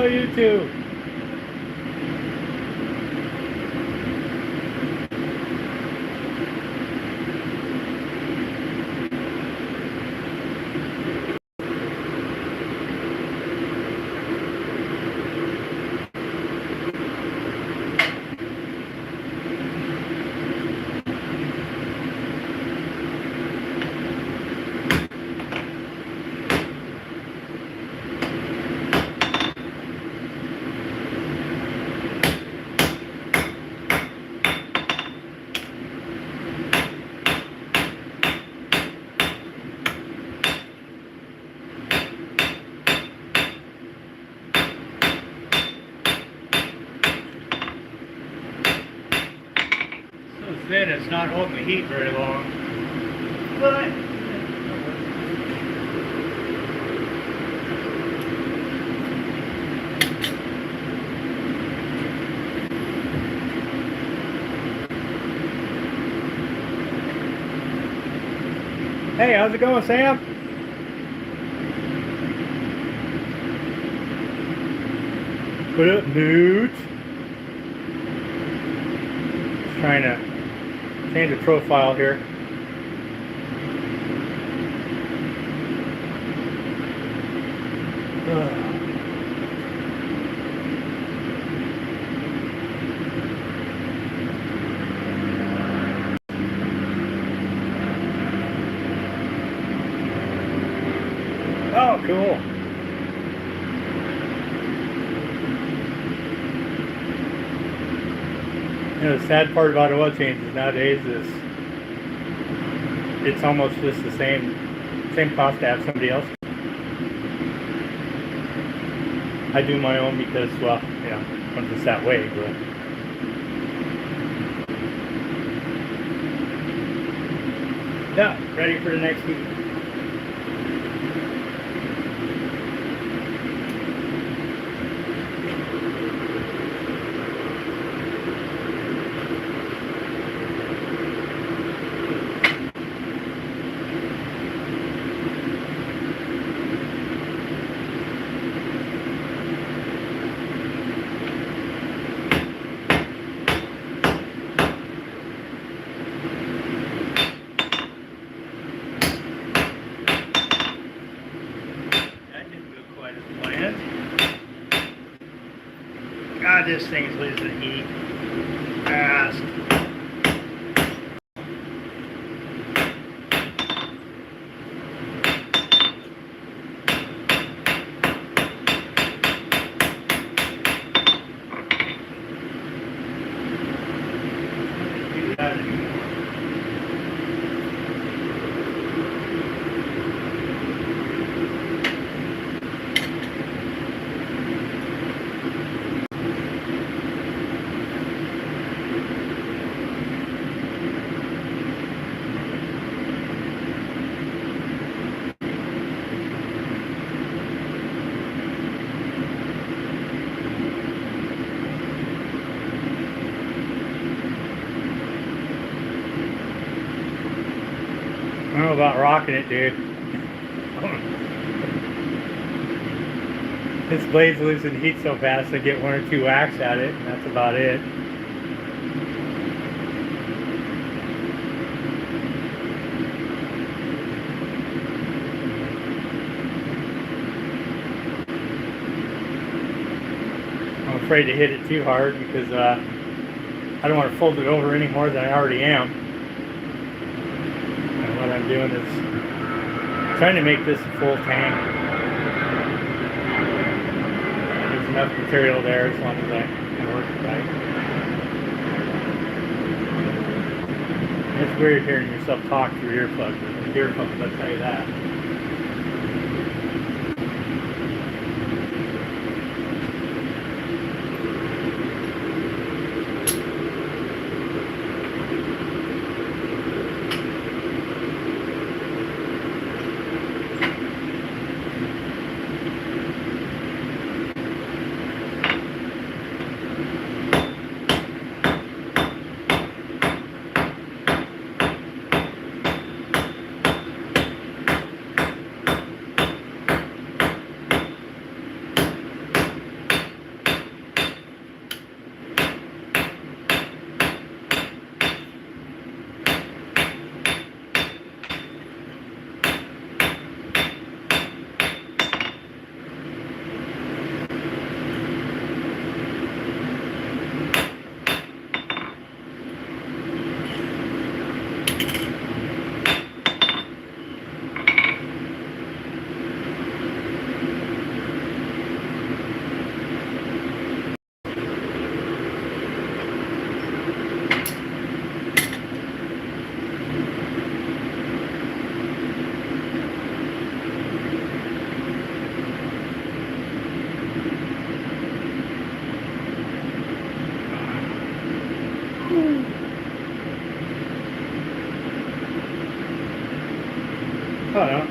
Hello, YouTube. Thin, it's not holding the heat very long. But hey, how's it going, Sam? What up, dude? Just trying to change the profile here. Oh, cool. You know, the sad part about oil changes nowadays is it's almost just the same cost to have somebody else. I do my own because, well, you know, I'm just that way, but yeah, ready for the next week. God, this thing's losing heat fast. I don't know about rocking it, dude. This blade's losing heat so fast I get one or two whacks at it, and that's about it. I'm afraid to hit it too hard because I don't want to fold it over any more than I already am. What I'm doing is trying to make this a full tank. There's enough material there as long as I can work it right. It's weird hearing yourself talk through earplugs, I'll tell you that.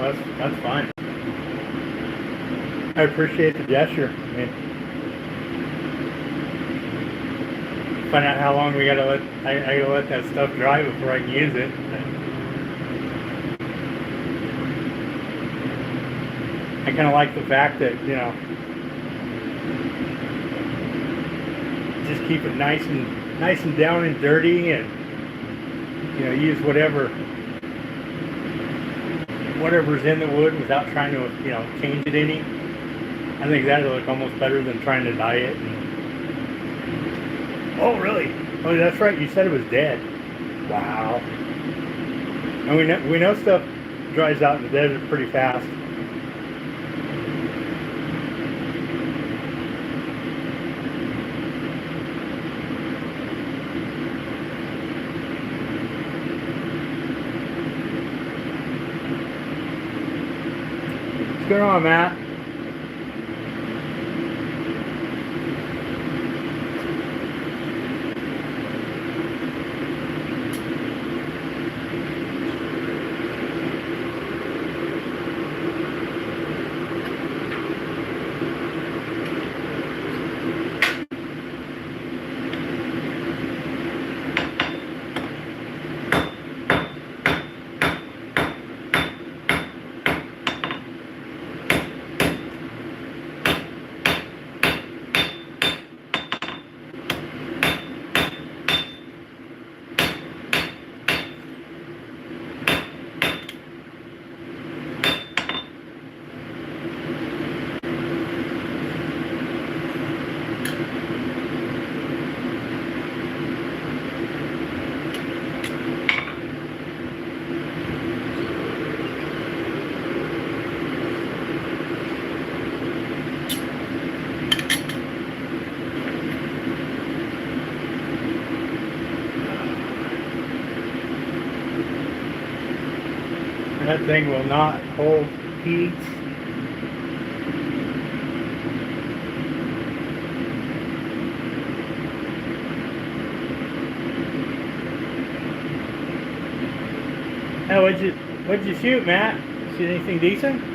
That's fine. I appreciate the gesture. I mean, find out how long we gotta let I gotta let that stuff dry before I can use it. I kind of like the fact that, you know, just keep it nice and down and dirty, and you know, use whatever's in the wood without trying to, you know, change it any. I think that'll look almost better than trying to dye it. Oh, really? Oh, that's right. You said it was dead. Wow. And we know stuff dries out in the desert pretty fast. What's going on, Matt? That thing will not hold heat. Oh, what'd you shoot, Matt? Shoot anything decent?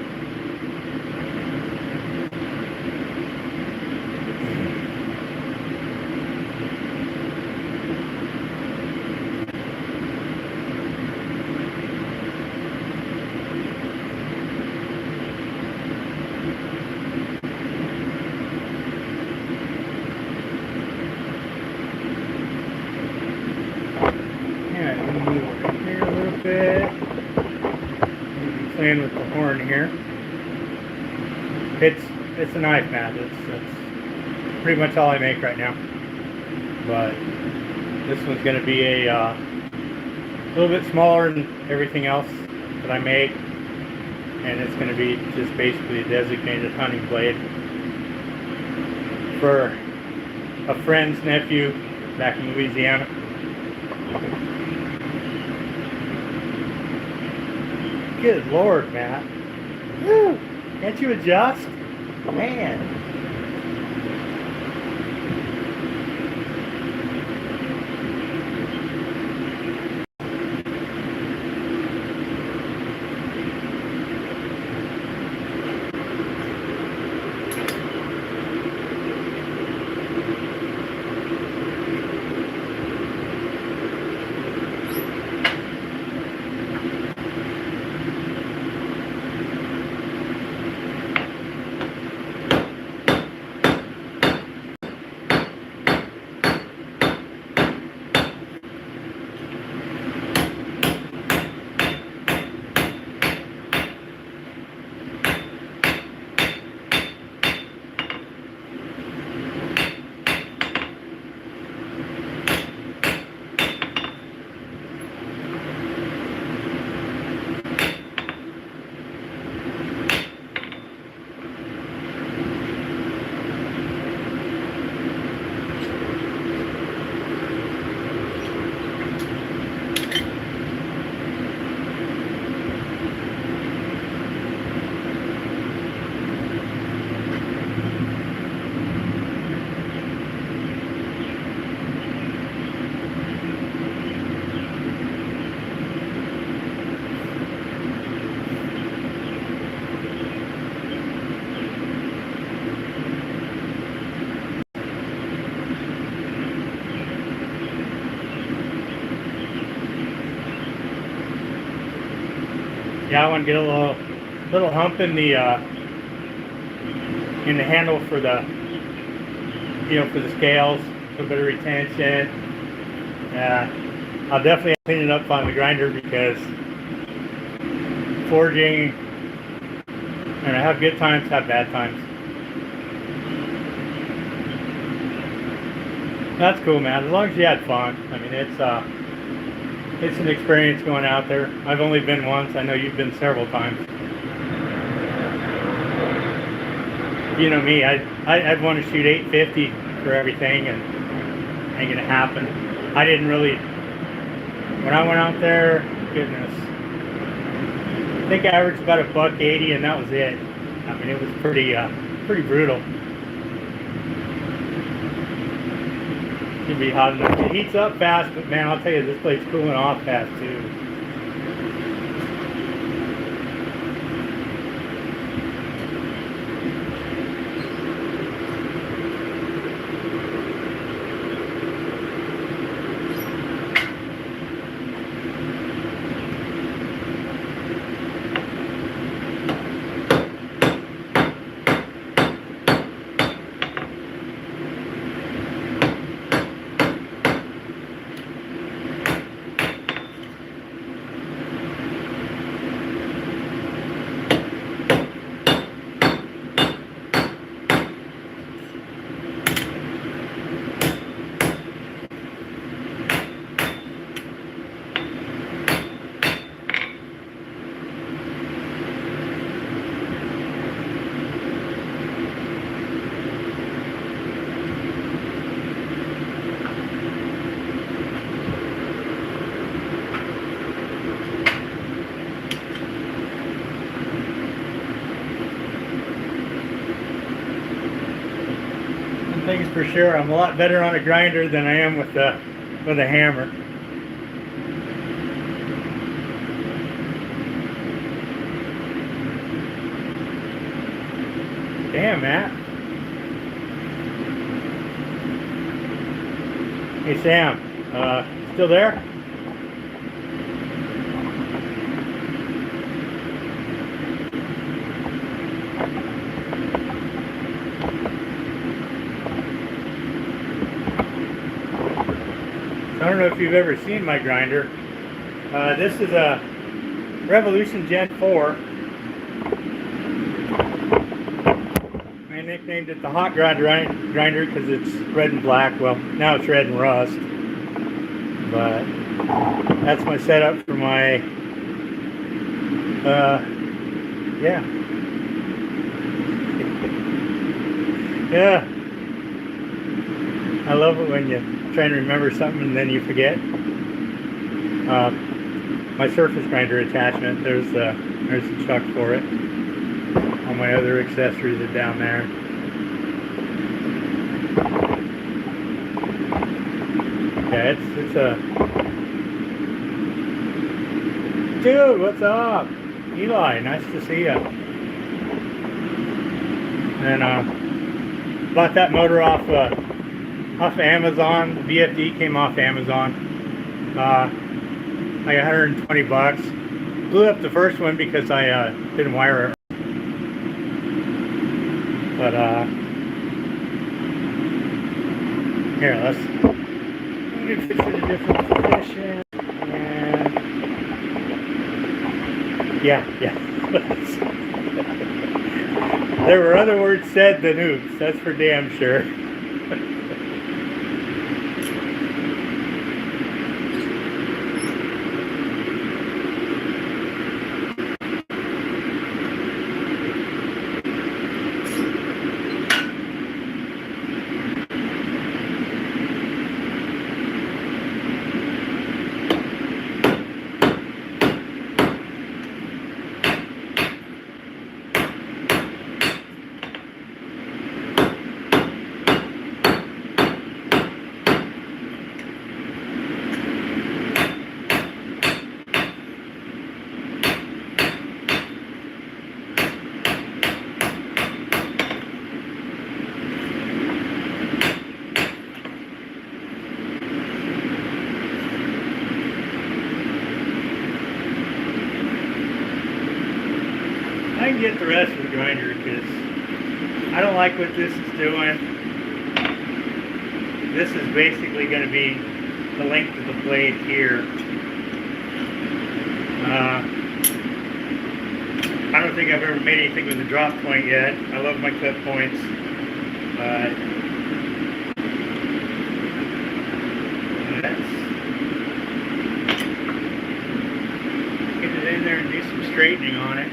Playing with the horn here. It's a knife, Matt. That's pretty much all I make right now. But this one's going to be a little bit smaller than everything else that I make, and it's going to be just basically a designated hunting blade for a friend's nephew back in Louisiana. Good Lord, Matt. Woo! Can't you adjust? Man. Yeah, I want to get a little hump in the handle for the for the scales, a little bit of retention. I'll definitely clean it up on the grinder because forging, and I have good times, have bad times. That's cool, man. As long as you had fun. I mean, it's an experience going out there. I've only been once. I know you've been several times. You know me. I'd want to shoot 850 for everything, and ain't gonna happen. I didn't really. When I went out there, goodness, I think I averaged about $180, and that was it. I mean, it was pretty brutal. Can be hot enough. It heats up fast, but man, I'll tell you, this plate's cooling off fast too. Things for sure. I'm a lot better on a grinder than I am with a hammer. Damn, Matt. Hey, Sam. Still there? I don't know if you've ever seen my grinder. This is a Revolution Gen 4. I nicknamed it the hot grinder because it's red and black. Well, now it's red and rust. But that's my setup for my, yeah. Yeah. I love it when you try and remember something and then you forget. My surface grinder attachment, there's the chuck for it. All my other accessories are down there. Yeah, it's a... Dude, what's up? Eli, nice to see you. And bought that motor off Amazon. The VFD came off Amazon. Like $120. Blew up the first one because I didn't wire it. But here, let's get fix it in a different position. And yeah. There were other words said than oops. That's for damn sure. can get the rest of the grinder because I don't like what this is doing. This is basically going to be the length of the blade here. I don't think I've ever made anything with a drop point yet. I love my clip points, but let's get it in there and do some straightening on it.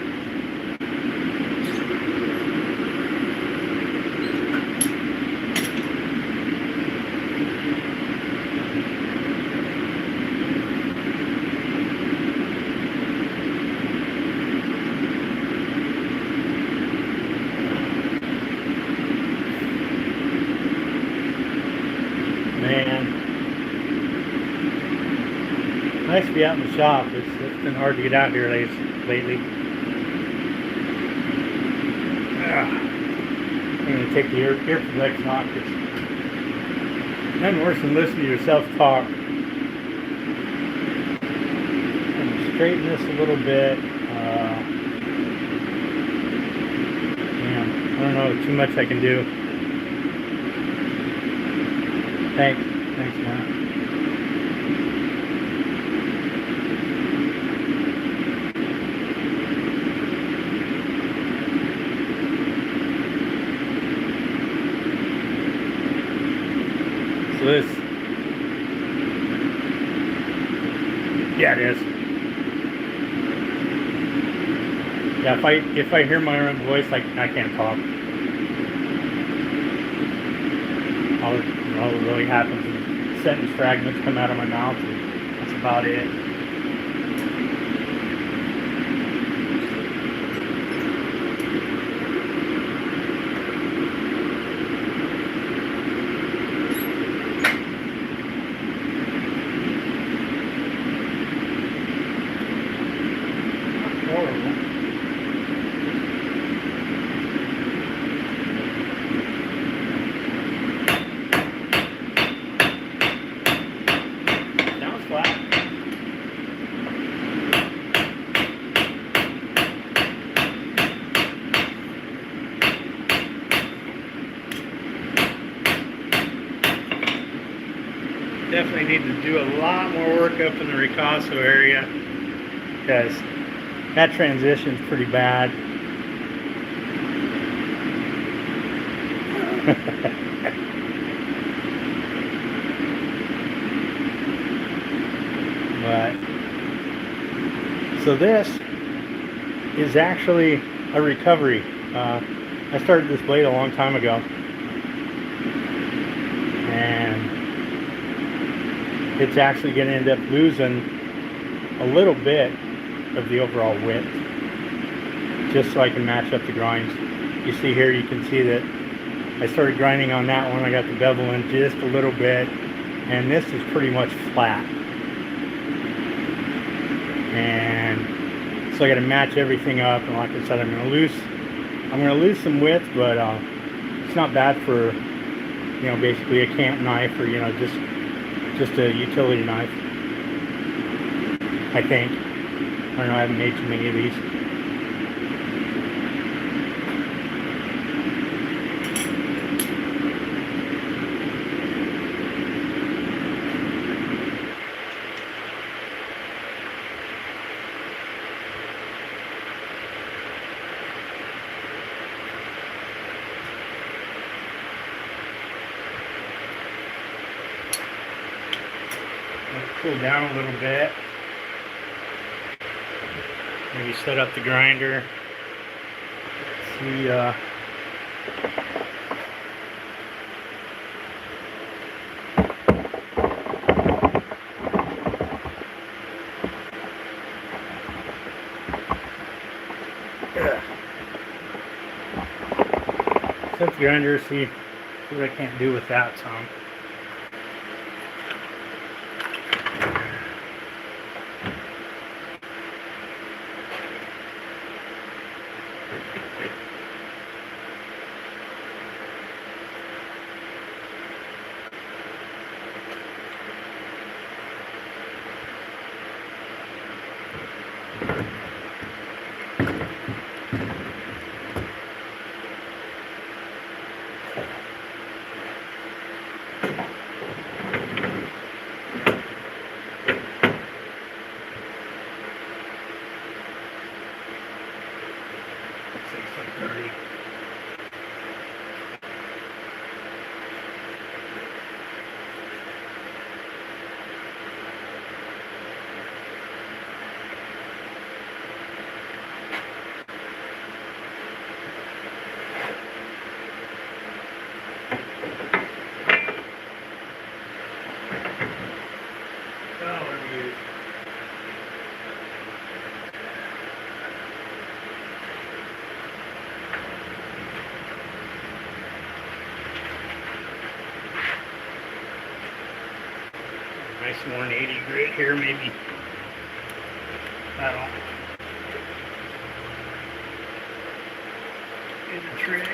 Nice to be out in the shop. It's been hard to get out here lately. I'm going to take the earplugs off. It's nothing worse than listening to yourself talk. I'm going to straighten this a little bit. I don't know too much I can do. Thanks, Matt. This, yeah, it is. Yeah, if I hear my own voice, I can't talk. All that really happens is sentence fragments come out of my mouth, and that's about it. Definitely need to do a lot more work up in the Ricasso area because that transition's pretty bad. But so this is actually a recovery. I started this blade a long time ago, and it's actually going to end up losing a little bit of the overall width, just so I can match up the grinds. You see here, you can see that I started grinding on that one. I got the bevel in just a little bit, and this is pretty much flat. And so I got to match everything up. And like I said, I'm going to lose some width, but it's not bad for, you know, basically a camp knife, or, you know, just a utility knife, I think. I don't know, I haven't made too many of these. Cool down a little bit. Maybe set up the grinder. See, set the grinder. See what I can't do with that some. 180 grit here, maybe. That'll do the trick.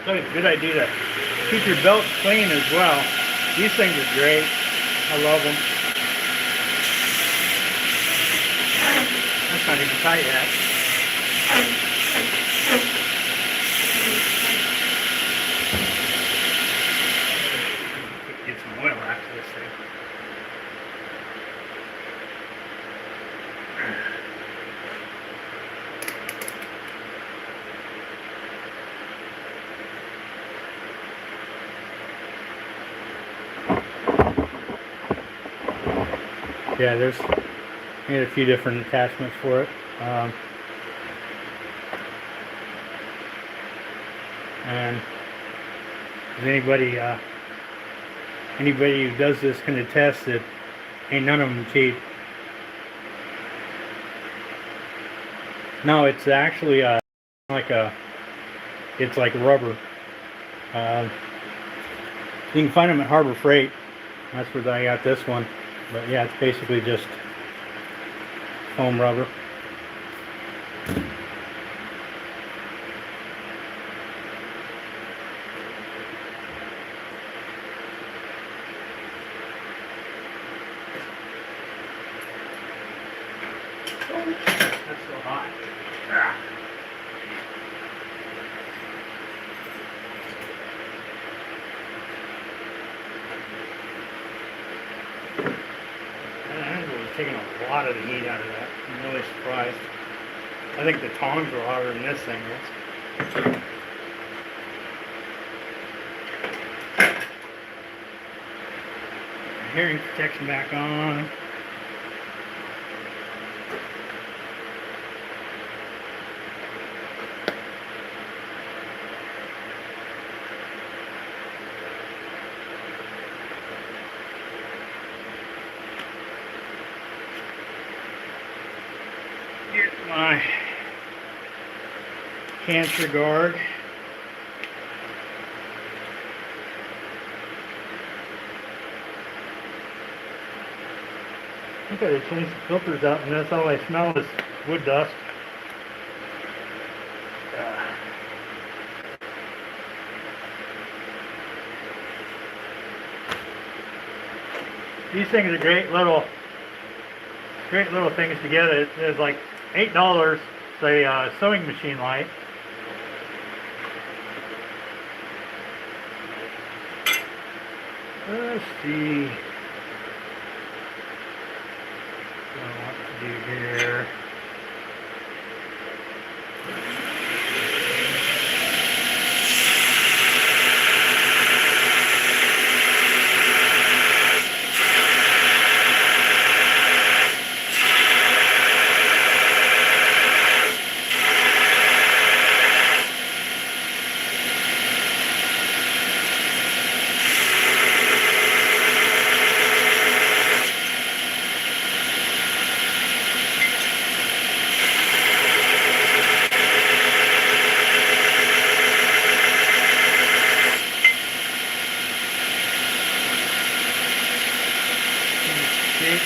So it's a good idea to keep your belt clean as well. These things are great. I love them. That's not even tight yet. Get some oil after this thing. Yeah, there's made a few different attachments for it. And anybody who does this can attest that ain't none of them cheap. No, it's actually it's like rubber. You can find them at Harbor Freight. That's where I got this one. But yeah, it's basically just foam rubber. That's so hot. Ah. Taking a lot of the heat out of that. I'm really surprised. I think the tongs are hotter than this thing is. Hearing protection back on. Here's my cancer guard. I think I gotta change the filters out, and that's all I smell is wood dust. These things are great little things to get. It's like $8, say sewing machine light. Let's see what I want to do here.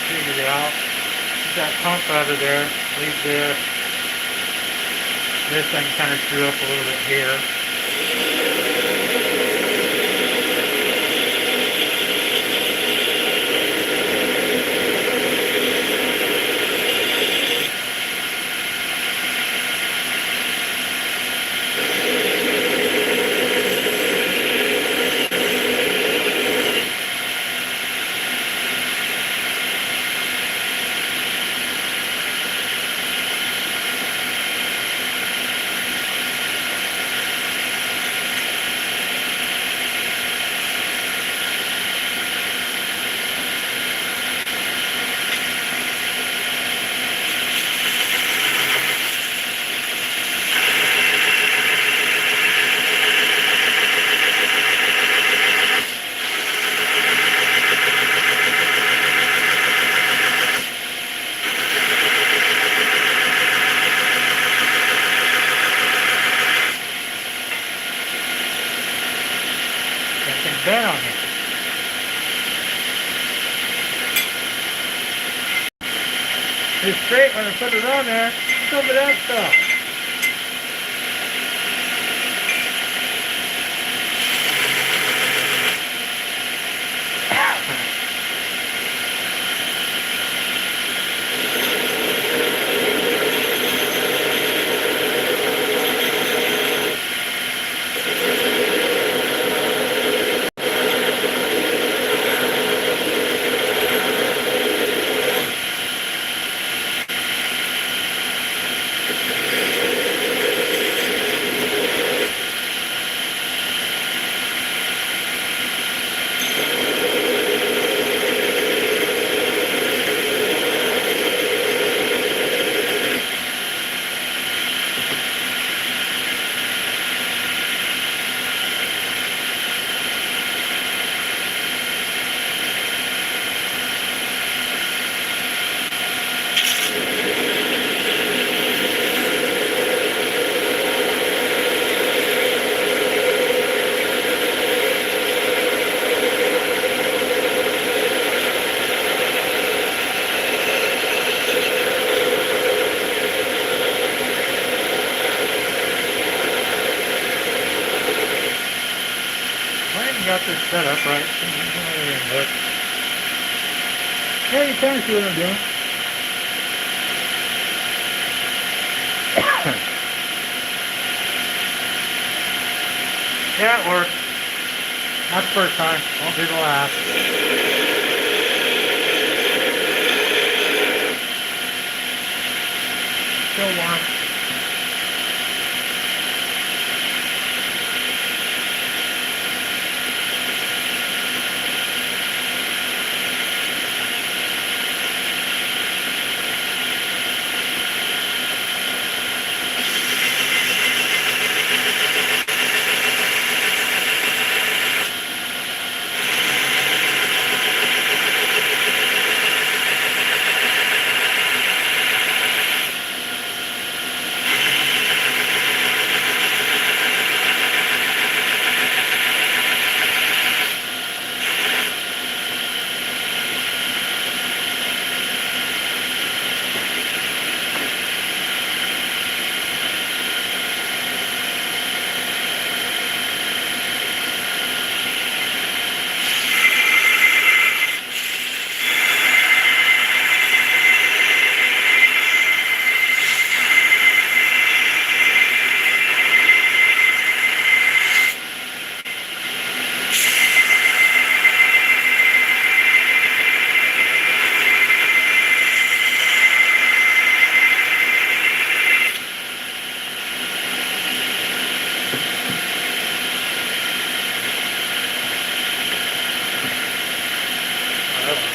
Figured it out. Get that pump out of there. Leave this. This thing kind of screw up a little bit here. is straight when I put it on there. Some of that stuff. Got this set up right. Yeah, you kind of see what I'm doing. Yeah, it works. Not the first time. Won't be the last. Still warm.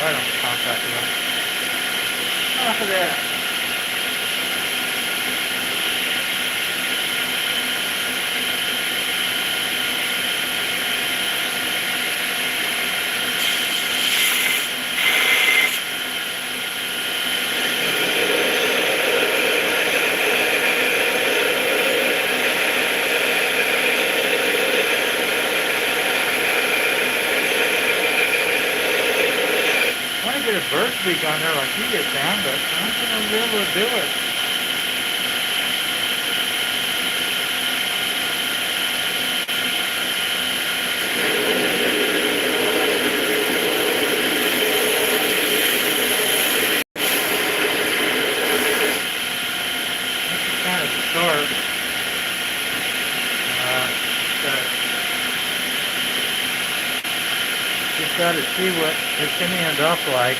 Right on the contactor. Off of that. Get a bird beak on there like you get down, but I'm not going to be able to do it. This is kind of short. Just got to see what it's going to end up like.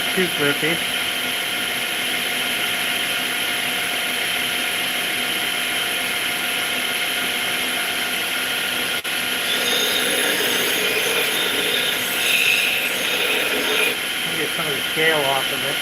not too thrifty. Get some of the scale off of it.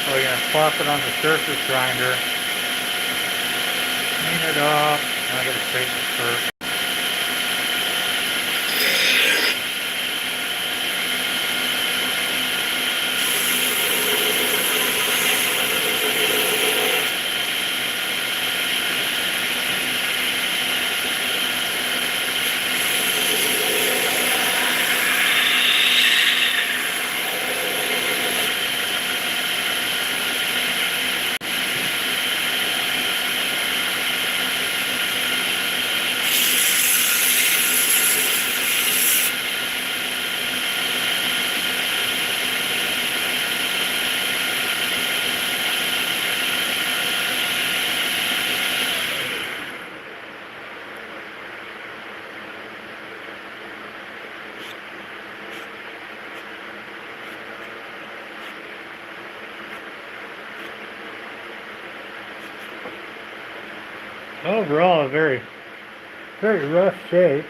So we're going to plop it on the surface grinder, clean it up, and I got to straighten it first. Overall, a very, very rough shape.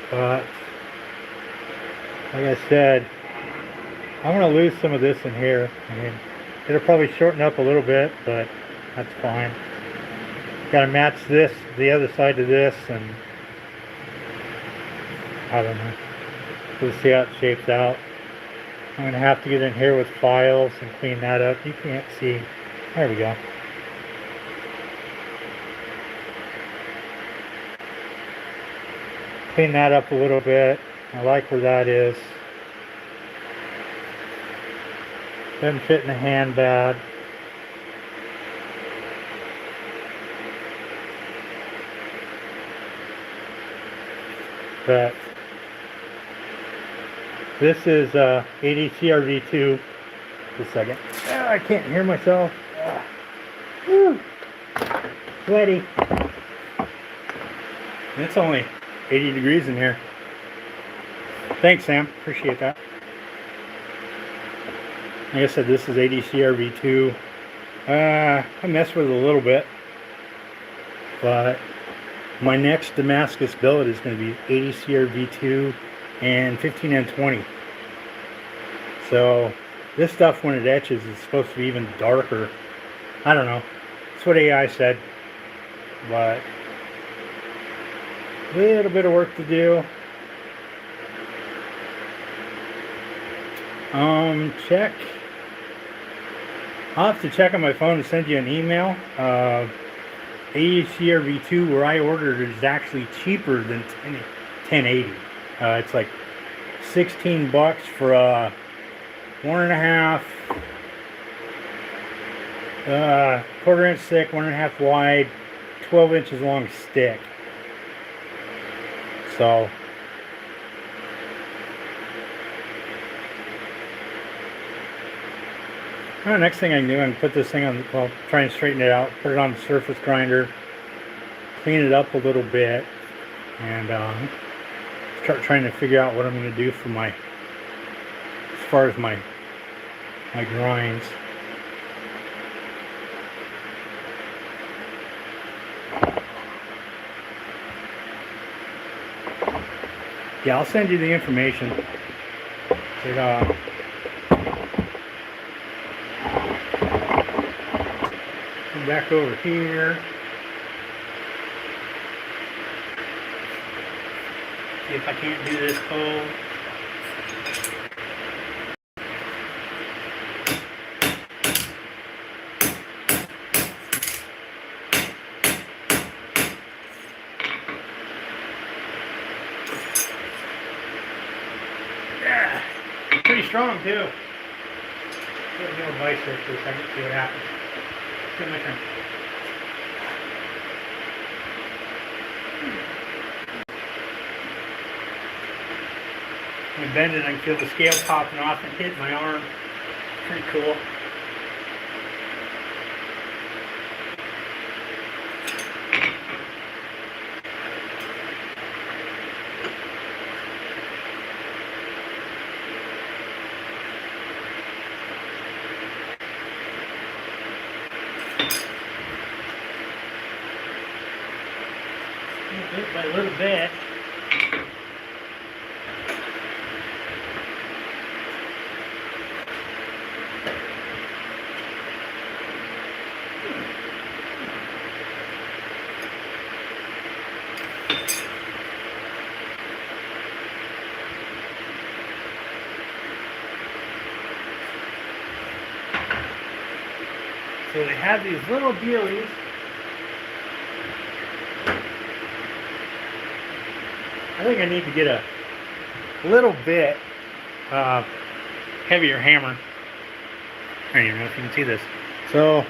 But, like I said, I'm going to lose some of this in here. I mean, it'll probably shorten up a little bit, but that's fine. Got to match this, the other side to this, and I don't know. We'll see how it shapes out. I'm going to have to get in here with files and clean that up. You can't see. There we go. Clean that up a little bit. I like where that is. Doesn't fit in the hand bad. But this is ADCRV2. Just a second. I can't hear myself. Woo. Sweaty. It's only 80 degrees in here. Thanks, Sam. Appreciate that. Like I said, this is ADCRV2. I messed with it a little bit, but my next Damascus billet is going to be ADCRV2 and 15N20. So this stuff, when it etches, is supposed to be even darker. I don't know. That's what AI said. But a little bit of work to do. Check. I'll have to check on my phone and send you an email. ADCRV2, where I ordered, is actually cheaper than 1080. It's like 16 bucks for a 1.5 quarter inch thick, 1.5 wide, 12 inches long stick. So next thing I can do, I can put this thing on, well, try and straighten it out, put it on the surface grinder, clean it up a little bit, and start trying to figure out what I'm going to do for my, as far as my grinds. Yeah, I'll send you the information. Come back over here. See if I can't do this cold. strong too. Put a little vice there for a second, see what happens. Get my turn. When I bend it, I can feel the scale popping off and hit my arm. Pretty cool. Bit by a little bit. So they have these little dealies. I think I need to get a little bit heavier hammer. I don't even know if you can see this. So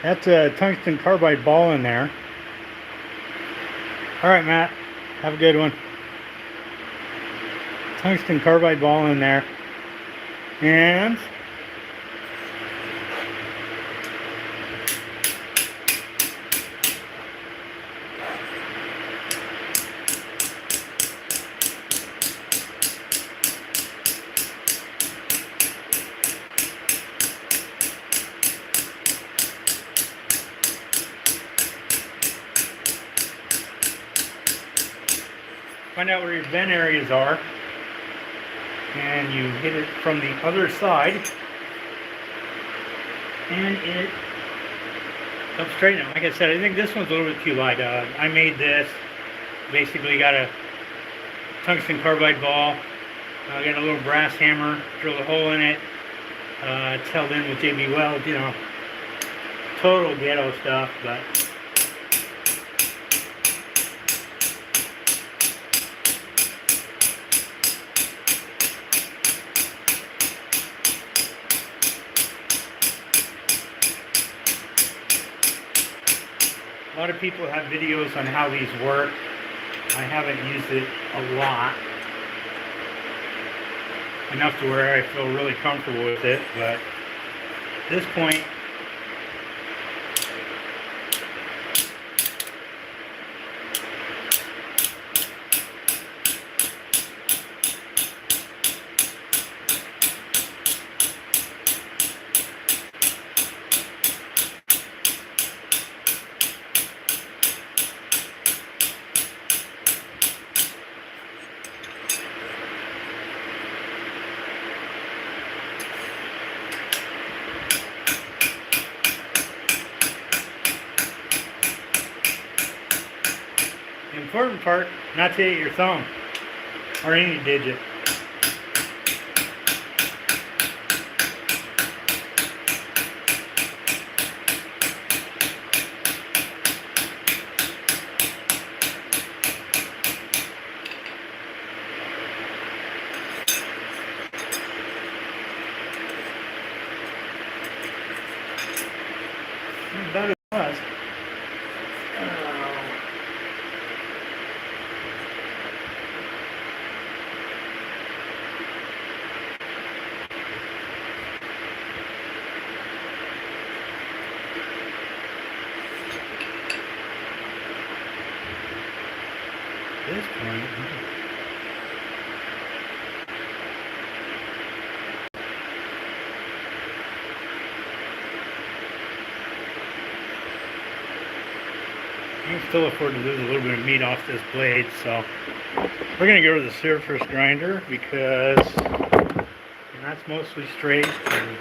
that's a tungsten carbide ball in there. All right, Matt, have a good one. Tungsten carbide ball in there. And find out where your vent areas are, and you hit it from the other side, and it helps straighten it. Like I said, I think this one's a little bit too light. I made this, basically got a tungsten carbide ball, got a little brass hammer, drilled a hole in it, it's held in with TBWblades, you know, total ghetto stuff, but a lot of people have videos on how these work. I haven't used it a lot. Enough to where I feel really comfortable with it, but at this point, the important part, not to hit your thumb or any digit. About as it was. This point, I can still afford to lose a little bit of meat off this blade, so we're going to go to the surface grinder because that's mostly straight. And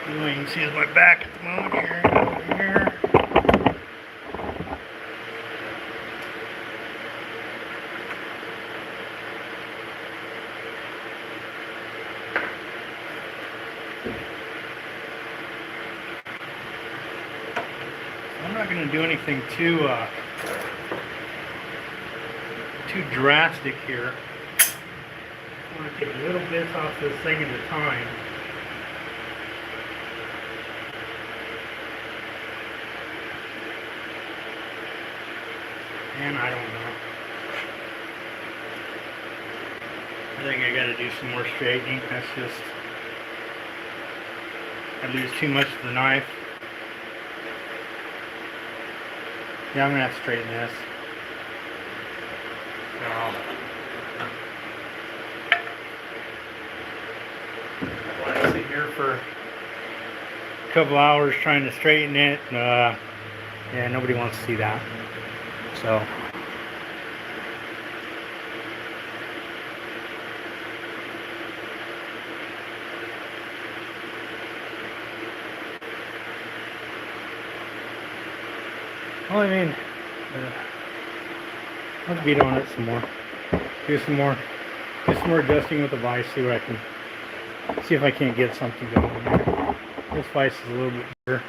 All you can see is my back at the moment here. Over here. I'm not going to do anything too drastic here. I want to take little bits off this thing at a time. And I don't know. I think I got to do some more straightening. That's just, I lose too much of the knife. Yeah, I'm going to have to straighten this. So, I sit here for a couple hours trying to straighten it. Yeah, nobody wants to see that. So, well, I mean, let's beat on it some more. Do some more adjusting with the vise. See what I can. See if I can't get something going there. This vise is a little bit better.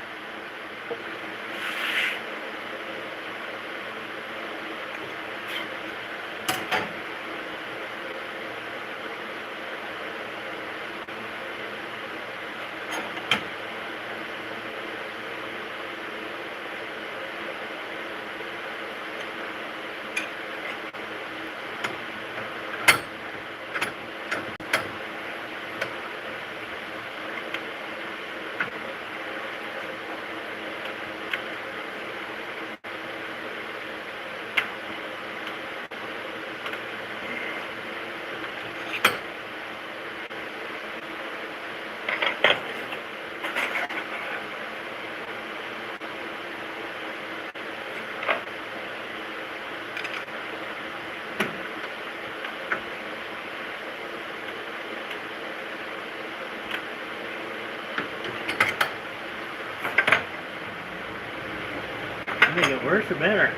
I think it worse or better.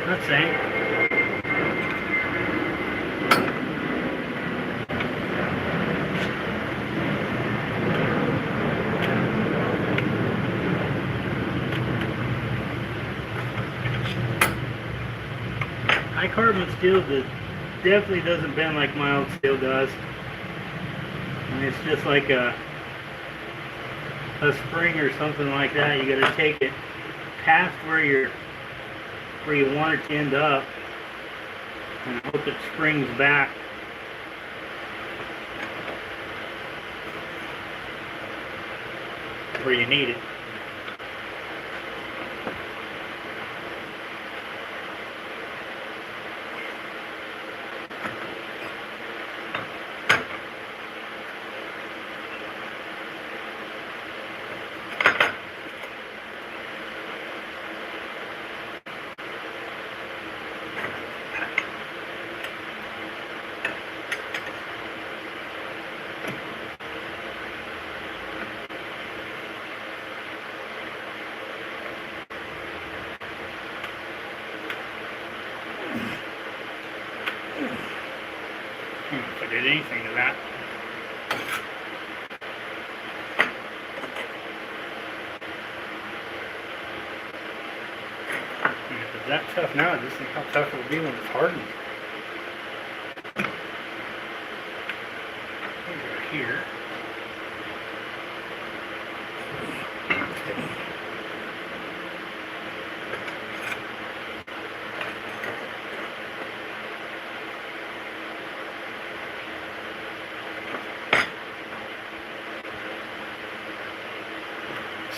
Not saying. High carbon steel definitely doesn't bend like mild steel does. And it's just like a spring or something like that. You got to take it past where you want it to end up and hope it springs back. Where you need it. did anything to that. And if it's that tough now, just think how tough it will be when it's hardened. Over here.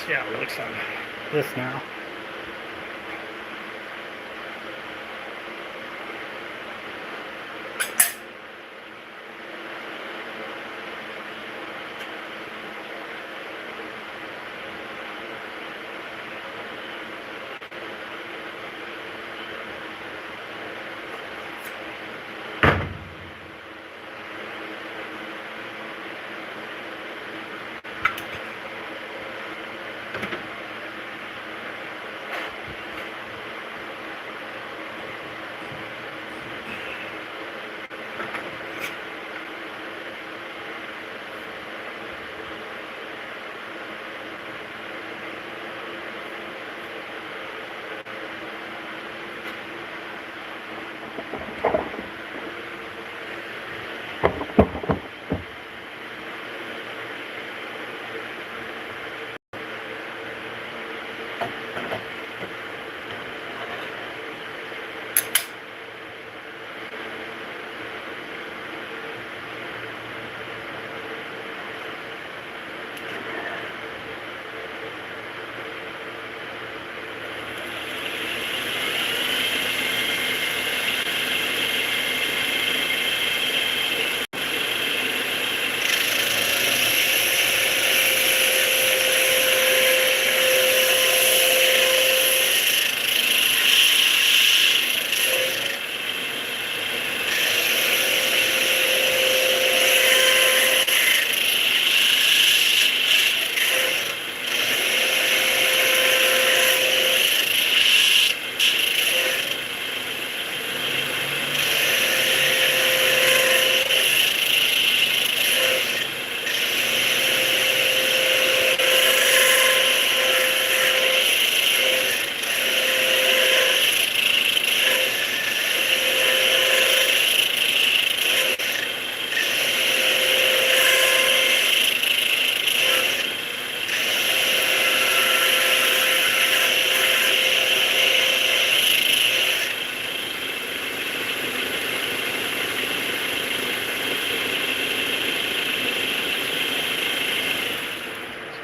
See how it looks on this now.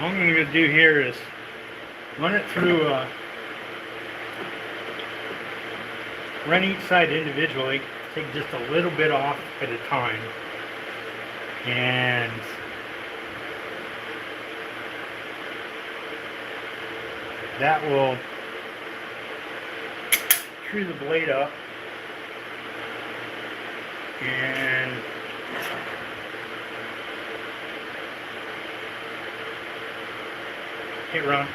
All I'm going to do here is run it through, run each side individually, take just a little bit off at a time, and that will true the blade up and hit run.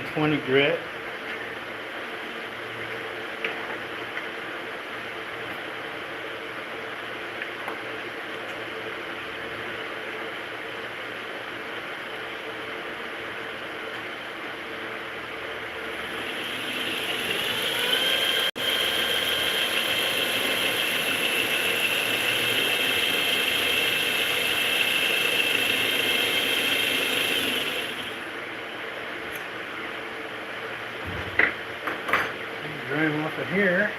120 grit. Drain off of here.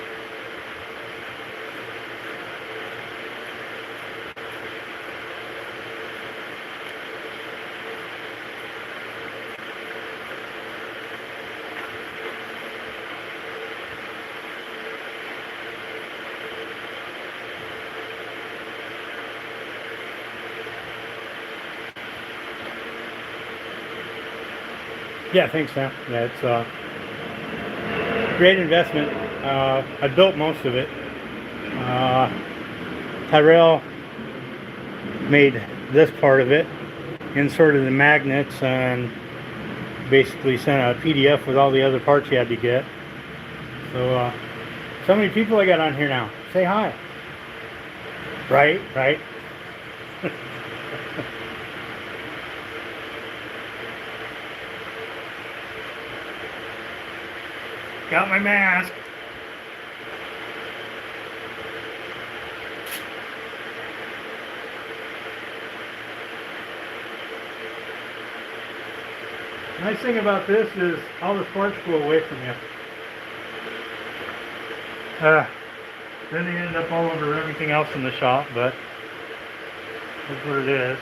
Yeah, thanks, Sam. Yeah, it's great investment. I built most of it. Tyrell made this part of it, inserted the magnets, and basically sent a PDF with all the other parts you had to get. So many people I got on here now. Say hi. Right. Got my mask. Nice thing about this is all the parts go away from you. Then they end up all over everything else in the shop, but that's what it is.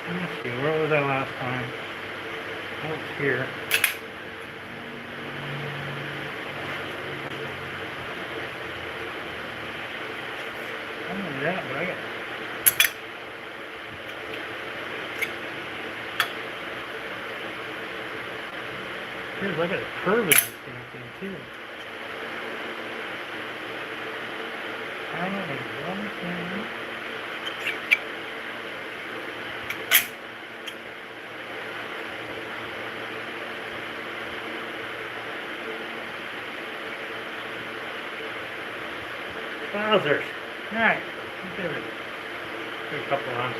Let me see, where was I last time? Oh, it's here. I don't know that, but I got. Here's, I got a curve in this damn thing too. I don't understand. Wowzers. Alright, give it a couple on.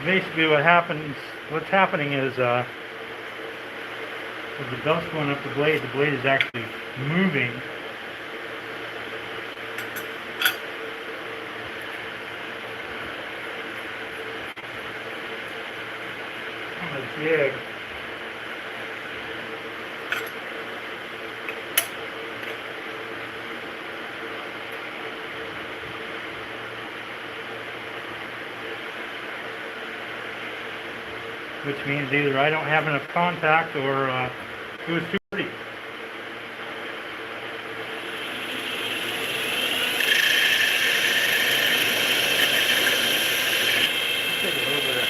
Basically what's happening is with the dust going up the blade is actually moving. On the jig. Which means either I don't have enough contact or it was too pretty. Take a little bit of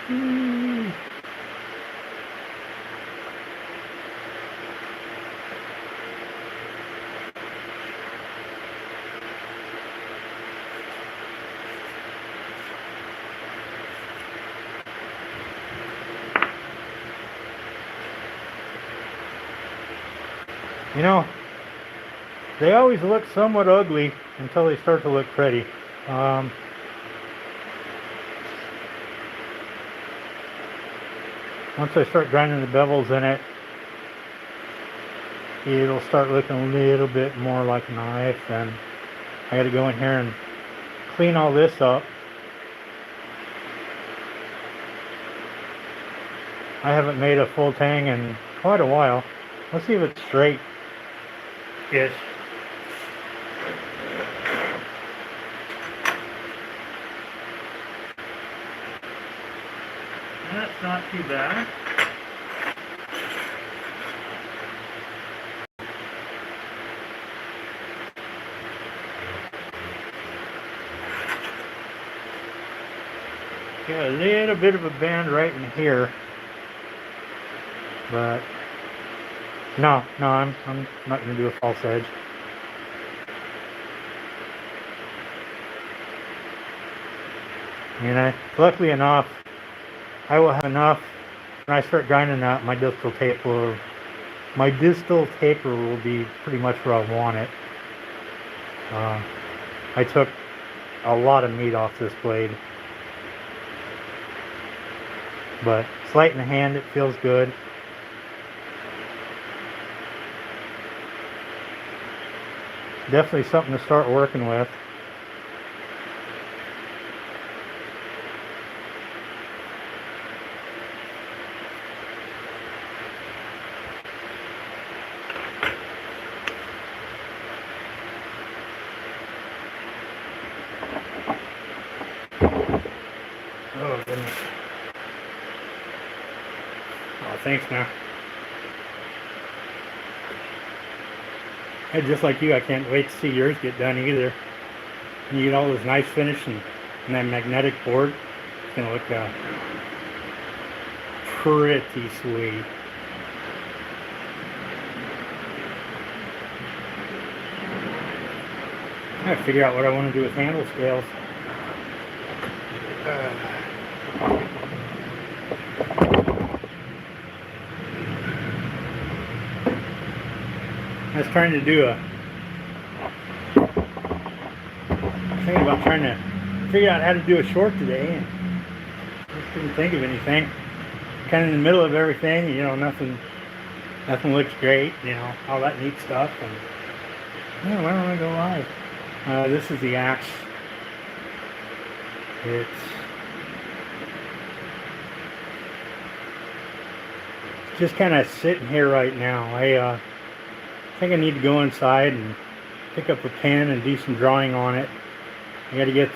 Mm. You know, they always look somewhat ugly until they start to look pretty. Once I start grinding the bevels in it, it'll start looking a little bit more like a knife. And I got to go in here and clean all this up. I haven't made a full tang in quite a while. Let's see if it's straight-ish. That's not too bad. Got a little bit of a bend right in here, but no, I'm not going to do a false edge. And luckily enough, I will have enough when I start grinding that. My distal taper will be pretty much where I want it. I took a lot of meat off this blade, but it's light in the hand. It feels good. Definitely something to start working with. Oh, goodness. Oh, thanks, man. Hey, just like you, I can't wait to see yours get done either. And you get all this nice finish and that magnetic board. It's going to look pretty sweet. I gotta figure out what I want to do with handle scales. I was trying to do thinking about trying to figure out how to do a short today, and just couldn't think of anything. Kind of in the middle of everything, you know, nothing looks great, you know, all that neat stuff, and yeah, why don't I go live? This is the axe. It's just kind of sitting here right now. I think I need to go inside and pick up a pen and do some drawing on it. I got to get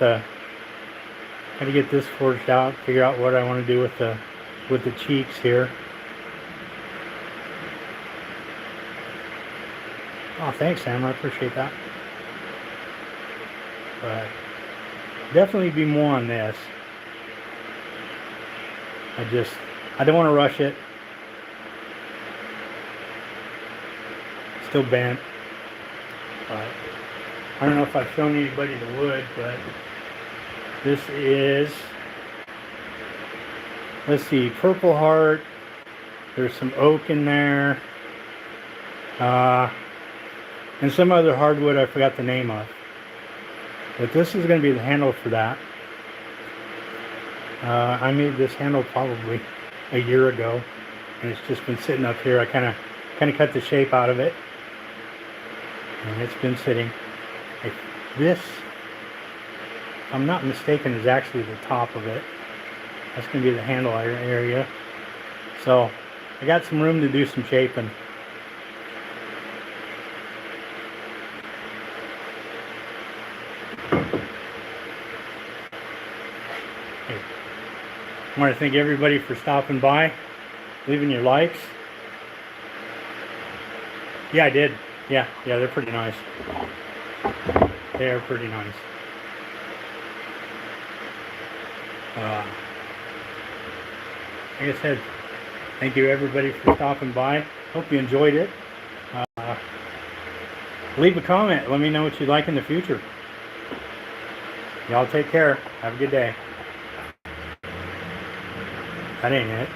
this forged out, figure out what I want to do with the cheeks here. Oh, thanks, Sam. I appreciate that. But definitely be more on this. I don't want to rush it. Still bent. But I don't know if I've shown anybody the wood, but this is, let's see, Purple Heart. There's some oak in there. And some other hardwood I forgot the name of. But this is going to be the handle for that. I made this handle probably a year ago, and it's just been sitting up here. I kind of cut the shape out of it, and it's been sitting. This, if I'm not mistaken, is actually the top of it. That's going to be the handle area. So I got some room to do some shaping. I want to thank everybody for stopping by, leaving your likes. Yeah, I did. Yeah, they're pretty nice. They are pretty nice. like I said, thank you everybody for stopping by. Hope you enjoyed it. Leave a comment. Let me know what you'd like in the future. Y'all take care. Have a good day. That ain't it.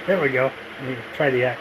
There we go. Let me try the X.